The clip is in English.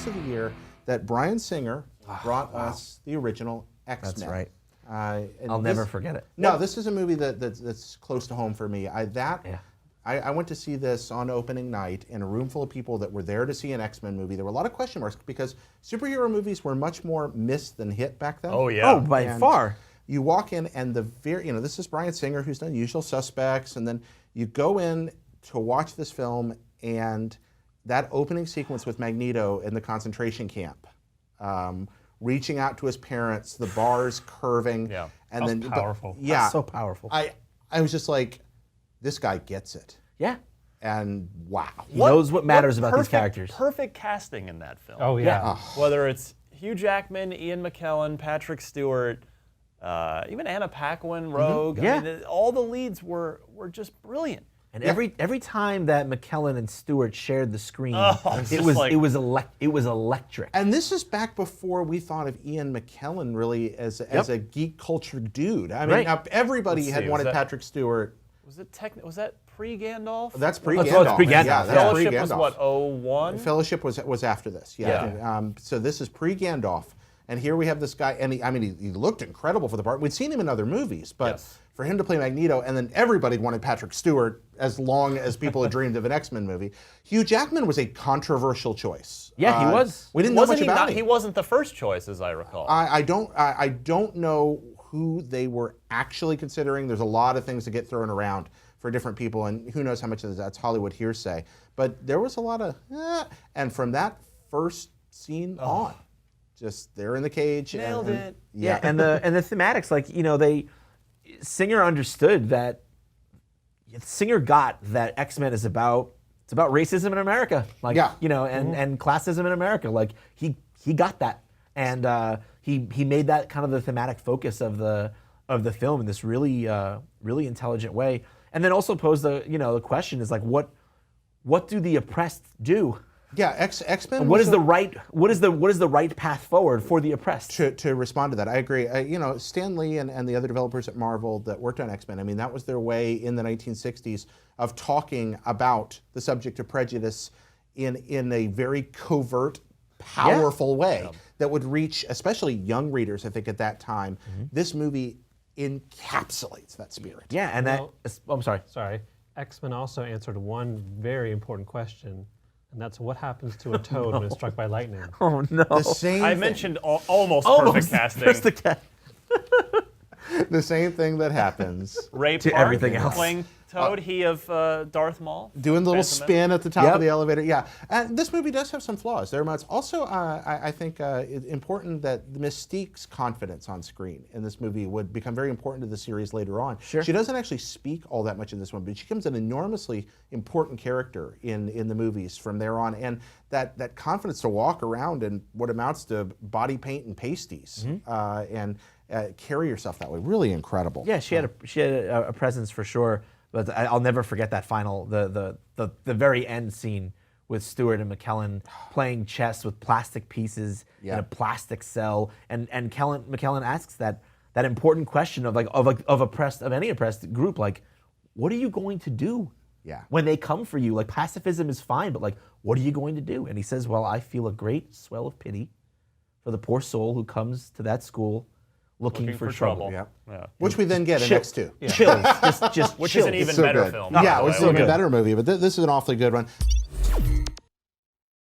of the year that Bryan Singer brought us the original X-Men. That's right. I'll never forget it. No, this is a movie that's close to home for me. I went to see this on opening night in a room full of people that were there to see an X-Men movie. There were a lot of question marks because superhero movies were much more missed than hit back then. Oh, yeah. Oh, by far. You walk in and this is Bryan Singer who's done Usual Suspects, and then you go in to watch this film and that opening sequence with Magneto in the concentration camp, reaching out to his parents, the bars curving. Yeah, and then powerful. Yeah. That's so powerful. I was just like, this guy gets it. Yeah. And wow. He knows what matters about these characters. Perfect casting in that film. Oh, yeah. Whether it's Hugh Jackman, Ian McKellen, Patrick Stewart, even Anna Paquin, Rogue. Yeah. I mean, all the leads were just brilliant. And every time that McKellen and Stewart shared the screen, it was electric. And this is back before we thought of Ian McKellen really as a geek culture dude. I mean, now everybody had wanted Patrick Stewart. Was that pre-Gandalf? That's pre-Gandalf. It's pre-Gandalf. Yeah, that's Fellowship pre-Gandalf. was what, 01? Fellowship was after this. Yeah. So this is pre-Gandalf. And here we have this guy, and he looked incredible for the part. We'd seen him in other movies, but for him to play Magneto, and then everybody wanted Patrick Stewart as long as people had dreamed of an X-Men movie. Hugh Jackman was a controversial choice. Yeah, he was. We didn't know much about him. He wasn't the first choice, as I recall. I don't know who they were actually considering. There's a lot of things that get thrown around for different people, and who knows how much of that's Hollywood hearsay. But there was a lot of, and from that first scene on, just they're in the cage. Nailed it. Yeah, and the thematics, like, Singer understood that. Singer got that X-Men is about racism in America, like and classism in America. Like he got that, and he made that kind of the thematic focus of the film in this really intelligent way. And then also posed the question is like what do the oppressed do? Yeah, X-Men. What is the right path forward for the oppressed? To respond to that, I agree. Stan Lee and the other developers at Marvel that worked on X-Men, I mean, that was their way in the 1960s of talking about the subject of prejudice in a very covert, powerful way that would reach, especially young readers, I think, at that time. This movie encapsulates that spirit. Yeah, and I'm sorry. Sorry. X-Men also answered one very important question. And that's what happens to a toad when it's struck by lightning. Oh, no. The same I thing. mentioned almost perfect casting. Just the cat. The same thing that happens. Ray To Park everything else. playing Toad, he of Darth Maul. Doing the little Phantom spin at the top of the elevator. Yeah. And this movie does have some flaws. There are also, I think, it's important that Mystique's confidence on screen in this movie would become very important to the series later on. Sure. She doesn't actually speak all that much in this one, but she becomes an enormously important character in the movies from there on. And that confidence to walk around in what amounts to body paint and pasties and carry yourself that way, really incredible. Yeah, she had a presence for sure. But I'll never forget that final, the very end scene with Stewart and McKellen playing chess with plastic pieces in a plastic cell, and McKellen asks that important question of any oppressed group, like, what are you going to do? When they come for you? Like, pacifism is fine, but like, what are you going to do? And he says, well, I feel a great swell of pity for the poor soul who comes to that school looking for trouble. Yeah. Which we then get in X2. Chills. Just Which chills. is an even So better good. film. Yeah, it was an even better movie, but this is an awfully good one.